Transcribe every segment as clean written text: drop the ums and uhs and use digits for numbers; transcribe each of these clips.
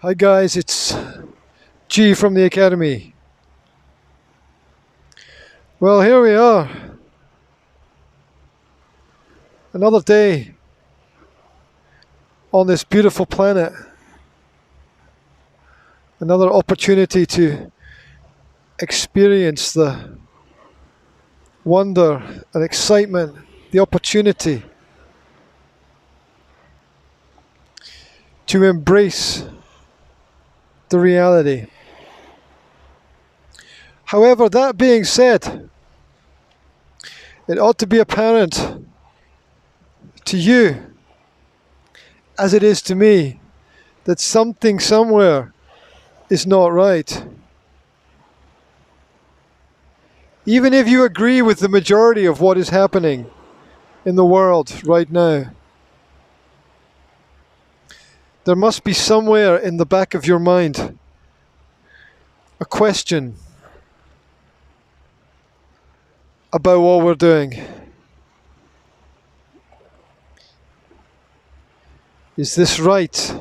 Hi guys, it's G from the Academy. Well, here we are. Another day on this beautiful planet. Another opportunity to experience the wonder and excitement, the opportunity to embrace the reality. However, that being said, it ought to be apparent to you, as it is to me, that something somewhere is not right. Even if you agree with the majority of what is happening in the world right now, there must be somewhere in the back of your mind a question about what we're doing. Is this right?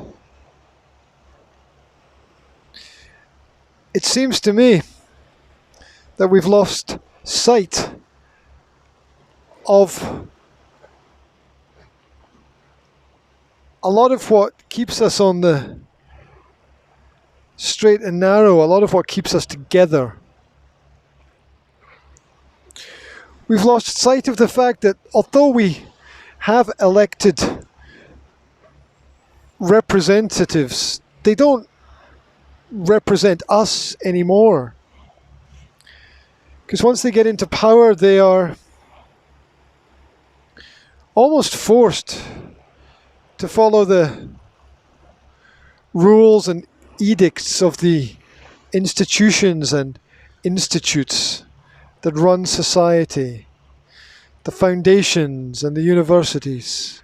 It seems to me that we've lost sight of a lot of what keeps us on the straight and narrow, a lot of what keeps us together. We've lost sight of the fact that although we have elected representatives, they don't represent us anymore. Because once they get into power, they are almost forced to follow the rules and edicts of the institutions and institutes that run society, the foundations and the universities.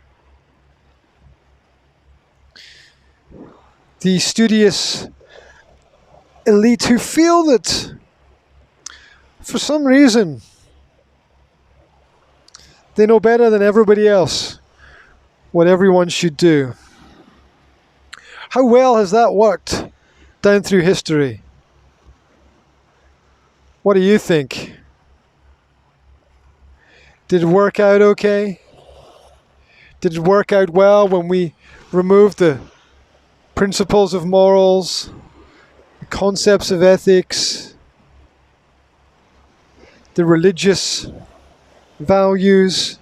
The studious elite who feel that for some reason they know better than everybody else what everyone should do. How well has that worked down through history? What do you think? Did it work out okay? Did it work out well when we removed the principles of morals, the concepts of ethics, the religious values?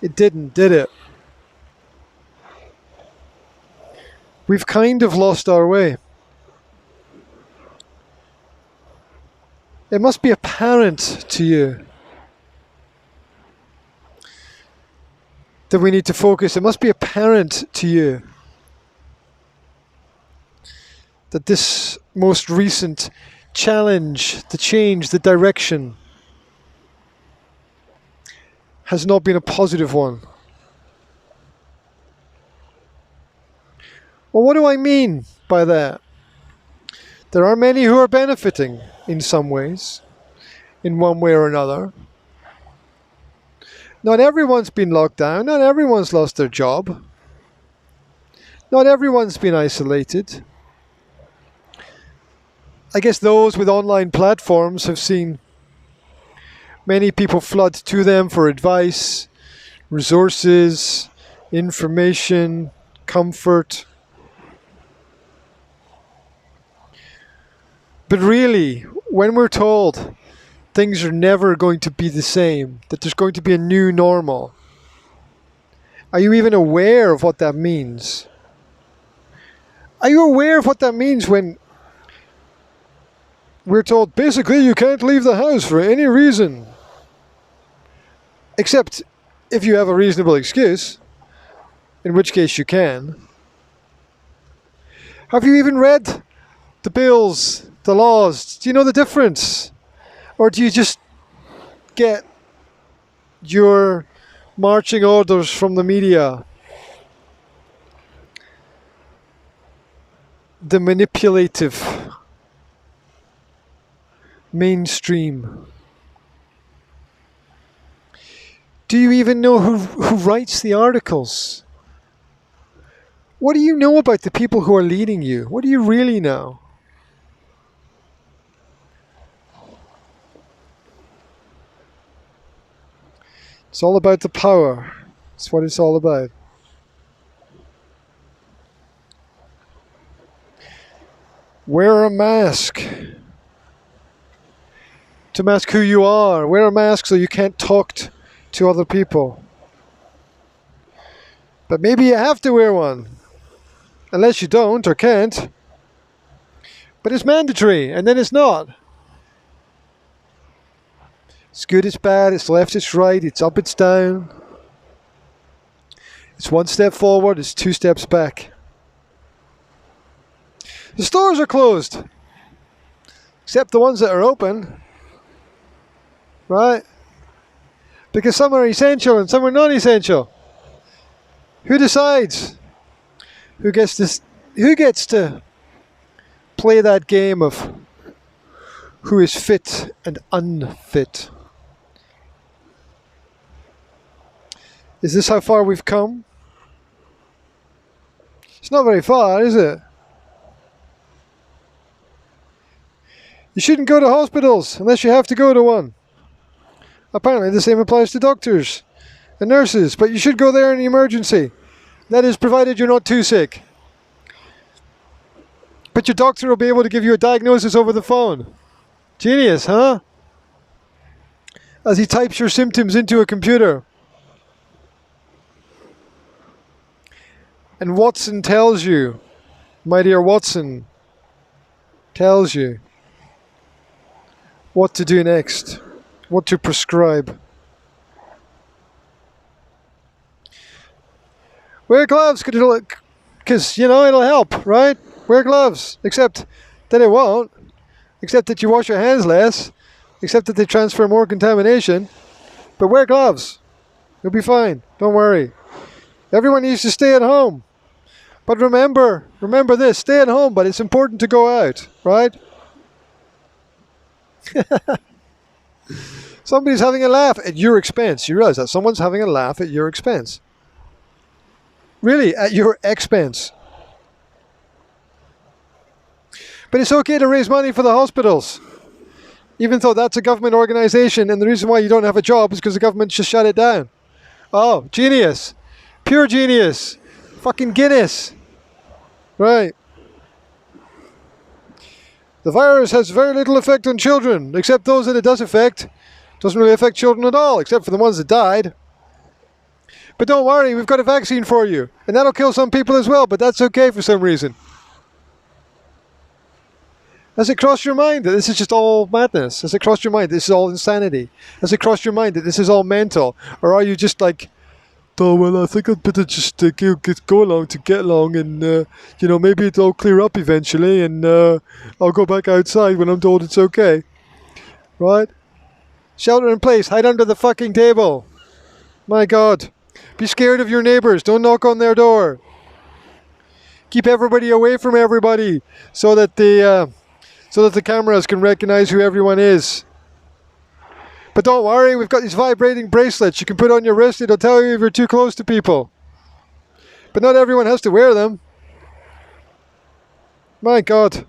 It didn't, did it? We've kind of lost our way. It must be apparent to you that we need to focus. It must be apparent to you that this most recent challenge, the change, the direction has not been a positive one. Well, what do I mean by that? There are many who are benefiting in some ways, in one way or another. Not everyone's been locked down, not everyone's lost their job, not everyone's been isolated. I guess those with online platforms have seen many people flood to them for advice, resources, information, comfort. But really, when we're told things are never going to be the same, that there's going to be a new normal, are you even aware of what that means? Are you aware of what that means when we're told basically you can't leave the house for any reason? Except if you have a reasonable excuse, in which case you can. Have you even read the bills, the laws? Do you know the difference? Or do you just get your marching orders from the media? The manipulative mainstream. Do you even know who writes the articles? What do you know about the people who are leading you? What do you really know? It's all about the power. It's what it's all about. Wear a mask to mask who you are. Wear a mask so you can't talk to other people. But maybe you have to wear one. Unless you don't or can't. But it's mandatory, and then it's not. It's good, it's bad, it's left, it's right, it's up, it's down. It's one step forward, it's two steps back. The stores are closed. Except the ones that are open. Right? Because some are essential and some are non-essential. Who decides? Who gets to play that game of who is fit and unfit? Is this how far we've come? It's not very far, is it? You shouldn't go to hospitals unless you have to go to one. Apparently the same applies to doctors and nurses, but you should go there in an emergency. That is, provided you're not too sick. But your doctor will be able to give you a diagnosis over the phone. Genius, huh? As he types your symptoms into a computer. And Watson tells you, my dear Watson, tells you what to do next, what to prescribe. Wear gloves, because, it'll help, right? Wear gloves, except that it won't, except that you wash your hands less, except that they transfer more contamination. But wear gloves. You'll be fine. Don't worry. Everyone needs to stay at home. But remember this, stay at home, but it's important to go out, right? Somebody's having a laugh at your expense. You realize that someone's having a laugh at your expense. Really, at your expense. But it's okay to raise money for the hospitals. Even though that's a government organization, and the reason why you don't have a job is because the government just shut it down. Oh, genius. Pure genius. Fucking Guinness. Right. The virus has very little effect on children, except those that it does affect. Doesn't really affect children at all, except for the ones that died. But don't worry, we've got a vaccine for you. And that'll kill some people as well, but that's okay for some reason. Has it crossed your mind that this is just all madness? Has it crossed your mind that this is all insanity? Has it crossed your mind that this is all mental? Or are you just like, oh, well, I think I'd better just go along to get along and, maybe it'll all clear up eventually and I'll go back outside when I'm told it's okay. Right? Shelter in place. Hide under the fucking table. My God. Be scared of your neighbors. Don't knock on their door. Keep everybody away from everybody so that the cameras can recognize who everyone is. But don't worry, we've got these vibrating bracelets you can put on your wrist. It'll tell you if you're too close to people. But not everyone has to wear them. My God,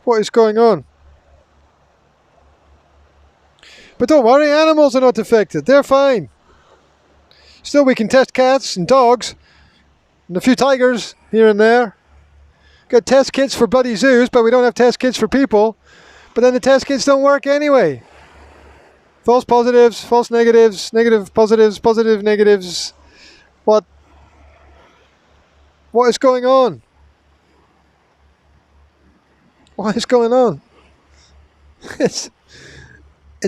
what is going on? But don't worry, animals are not affected. They're fine. Still, we can test cats and dogs and a few tigers here and there. Got test kits for bloody zoos, but we don't have test kits for people. But then the test kits don't work anyway. False positives, false negatives, negative positives, positive negatives. What is going on? What is going on? It's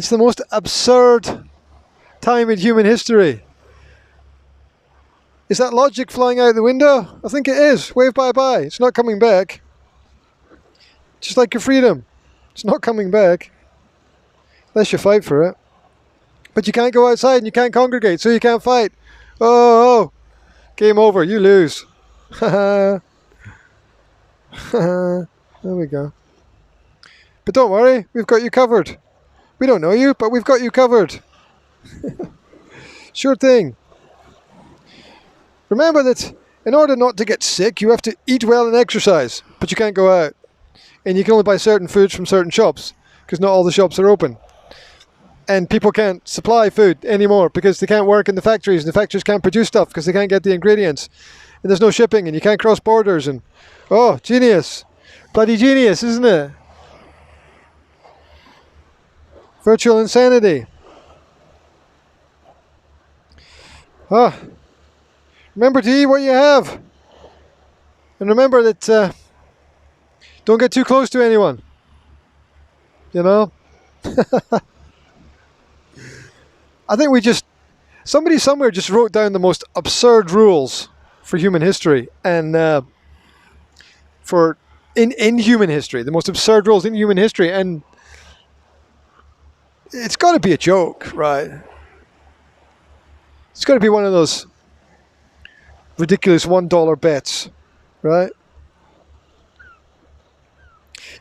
the most absurd time in human history. Is that logic flying out the window? I think it is. Wave bye-bye. It's not coming back. Just like your freedom. It's not coming back. Unless you fight for it. But you can't go outside and you can't congregate, so you can't fight. Oh. Game over. You lose. There we go. But don't worry. We've got you covered. We don't know you, but we've got you covered. Sure thing. Remember that In order not to get sick, you have to eat well and exercise, but you can't go out. And you can only buy certain foods from certain shops, because not all the shops are open. And people can't supply food anymore because they can't work in the factories, and the factories can't produce stuff because they can't get the ingredients. And there's no shipping, and you can't cross borders, and oh, genius. Bloody genius, isn't it? Virtual insanity. Ah. Remember to eat what you have. And remember that don't get too close to anyone. You know? I think somebody somewhere just wrote down the most absurd rules for human history, and in human history, the most absurd rules in human history, and it's got to be a joke, right? It's got to be one of those ridiculous $1 bets, right?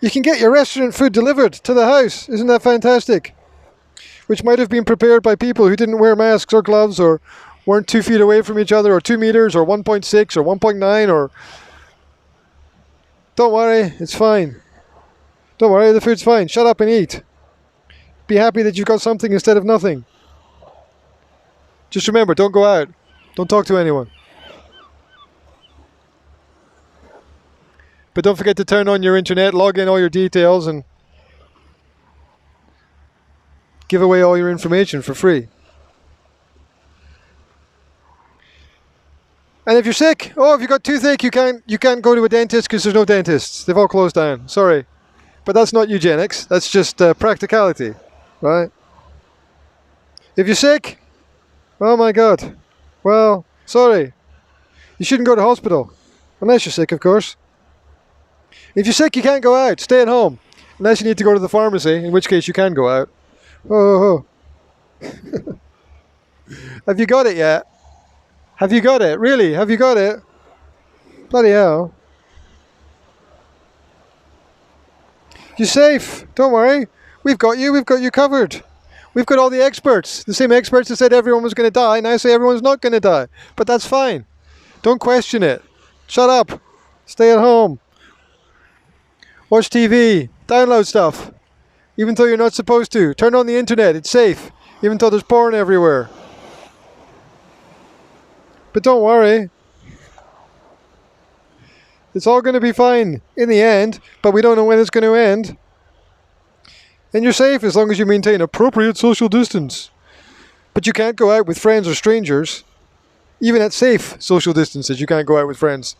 You can get your restaurant food delivered to the house. Isn't that fantastic? Which might have been prepared by people who didn't wear masks or gloves, or weren't 2 feet away from each other, or 2 meters, or 1.6, or 1.9, or... Don't worry, it's fine. Don't worry, the food's fine. Shut up and eat. Be happy that you've got something instead of nothing. Just remember, don't go out. Don't talk to anyone. But don't forget to turn on your internet, log in all your details, and give away all your information for free. And if you're sick, if you've got toothache, you can't go to a dentist because there's no dentists. They've all closed down. Sorry. But that's not eugenics. That's just practicality, right? If you're sick, oh my God. Well, sorry. You shouldn't go to hospital. Unless you're sick, of course. If you're sick, you can't go out. Stay at home. Unless you need to go to the pharmacy, in which case you can go out. Oh. Have you got it yet? Have you got it? Really? Have you got it? Bloody hell. You're safe. Don't worry. We've got you. We've got you covered. We've got all the experts. The same experts that said everyone was going to die now say everyone's not going to die. But that's fine. Don't question it. Shut up. Stay at home. Watch TV. Download stuff. Even though you're not supposed to. Turn on the internet. It's safe. Even though there's porn everywhere. But don't worry. It's all going to be fine in the end, but we don't know when it's going to end. And you're safe as long as you maintain appropriate social distance. But you can't go out with friends or strangers. Even at safe social distances, you can't go out with friends.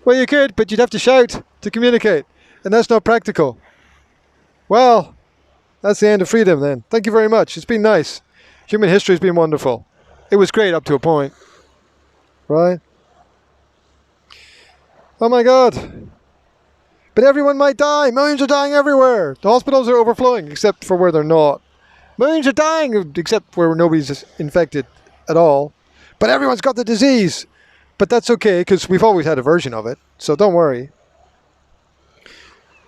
Well, you could, but you'd have to shout to communicate. And that's not practical. Well, that's the end of freedom then. Thank you very much. It's been nice. Human history has been wonderful. It was great up to a point. Right? Oh my God. But everyone might die. Millions are dying everywhere. The hospitals are overflowing, except for where they're not. Millions are dying, except where nobody's infected at all. But everyone's got the disease. But that's okay, because we've always had a version of it. So don't worry.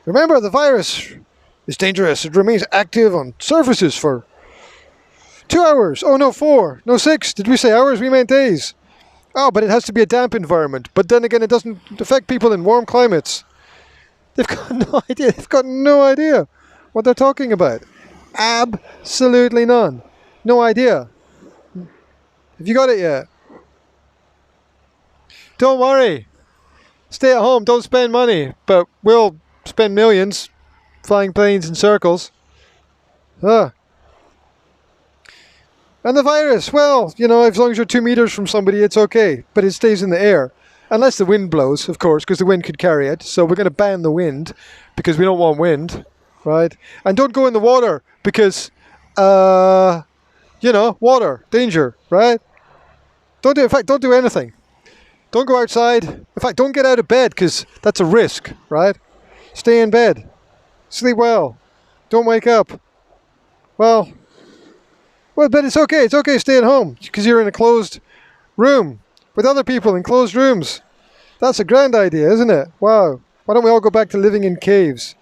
Remember, the virus is dangerous. It remains active on surfaces for 2 hours. Oh, no, 4. No, 6. Did we say hours? We meant days. Oh, but it has to be a damp environment. But then again, it doesn't affect people in warm climates. They've got no idea. They've got no idea what they're talking about. Absolutely none. No idea. Have you got it yet? Don't worry. Stay at home. Don't spend money. But we'll spend millions flying planes in circles. And the virus, well, as long as you're 2 meters from somebody, it's okay. But it stays in the air. Unless the wind blows, of course, because the wind could carry it. So we're going to ban the wind, because we don't want wind, right? And don't go in the water, because, water, danger, right? Don't do anything. Don't go outside. In fact, don't get out of bed, because that's a risk, right? Stay in bed. Sleep well. Don't wake up. Well, but it's okay. It's okay. Stay at home, because you're in a closed room with other people in closed rooms. That's a grand idea, isn't it? Wow. Why don't we all go back to living in caves?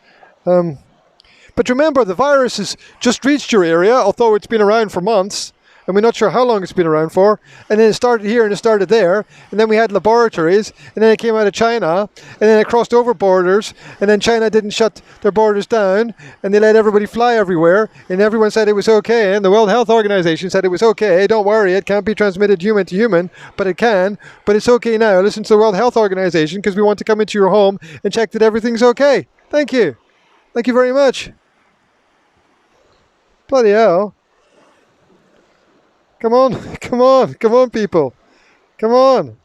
But remember, the virus has just reached your area, although it's been around for months. and we're not sure how long it's been around for. And then it started here and it started there, and then we had laboratories, and then it came out of China, and then it crossed over borders, and then China didn't shut their borders down, and they let everybody fly everywhere, and everyone said it was okay, and the World Health Organization said it was okay, don't worry, it can't be transmitted human to human, but it can, but it's okay now. Listen to the World Health Organization because we want to come into your home and check that everything's okay. Thank you. Thank you very much. Bloody hell. Come on, come on, come on, people. Come on.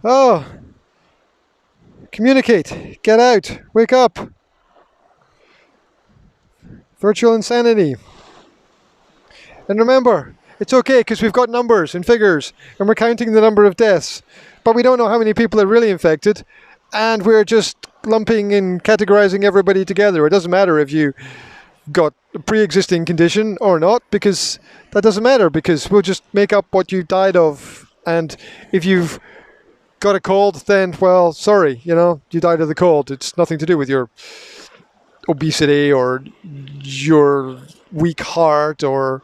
Oh. Communicate. Get out. Wake up. Virtual insanity. And remember, it's okay because we've got numbers and figures and we're counting the number of deaths. But we don't know how many people are really infected, and we're just lumping and categorizing everybody together. It doesn't matter if you got a pre-existing condition or not, because that doesn't matter, because we'll just make up what you died of. And if you've got a cold, then, well, sorry, you died of the cold. It's nothing to do with your obesity or your weak heart or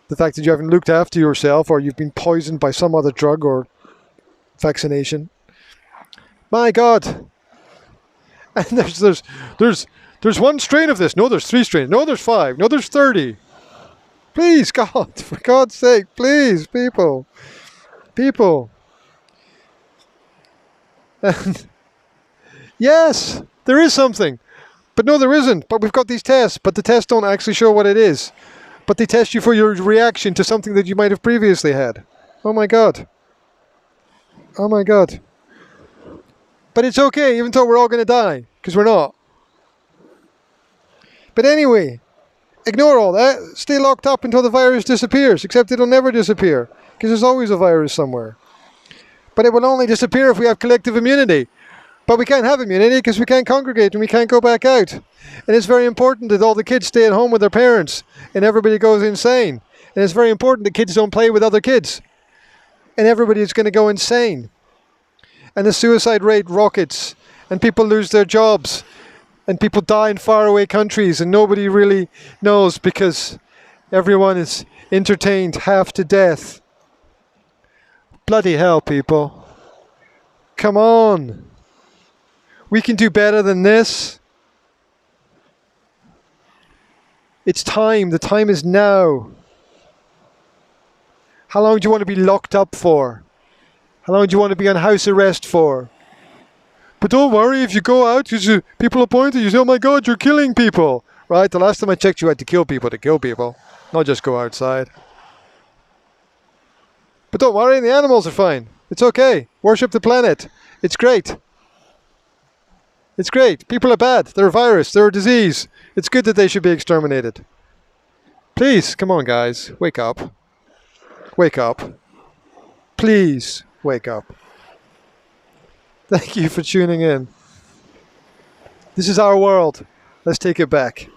the fact that you haven't looked after yourself or you've been poisoned by some other drug or vaccination. My God. And there's one strain of this. No, there's 3 strains. No, there's 5. No, there's 30. Please, God, for God's sake, please, people. People. And yes, there is something. But no, there isn't. But we've got these tests. But the tests don't actually show what it is. But they test you for your reaction to something that you might have previously had. Oh my God. Oh my God. But it's okay, even though we're all going to die. Because we're not. But anyway, ignore all that. Stay locked up until the virus disappears. Except it'll never disappear. Because there's always a virus somewhere. But it will only disappear if we have collective immunity. But we can't have immunity because we can't congregate and we can't go back out. And it's very important that all the kids stay at home with their parents and everybody goes insane. And it's very important that kids don't play with other kids. And everybody is going to go insane. And the suicide rate rockets. And people lose their jobs. And people die in faraway countries. And nobody really knows because everyone is entertained half to death. Bloody hell, people. Come on. We can do better than this. It's time. The time is now. How long do you want to be locked up for? How long do you want to be on house arrest for? But don't worry, if you go out, people are pointing, you say, oh my God, you're killing people. Right? The last time I checked, you had to kill people, not just go outside. But don't worry, the animals are fine. It's okay. Worship the planet. It's great. It's great. People are bad. They're a virus. They're a disease. It's good that they should be exterminated. Please, come on, guys. Wake up. Wake up. Please, wake up. Thank you for tuning in. This is our world. Let's take it back.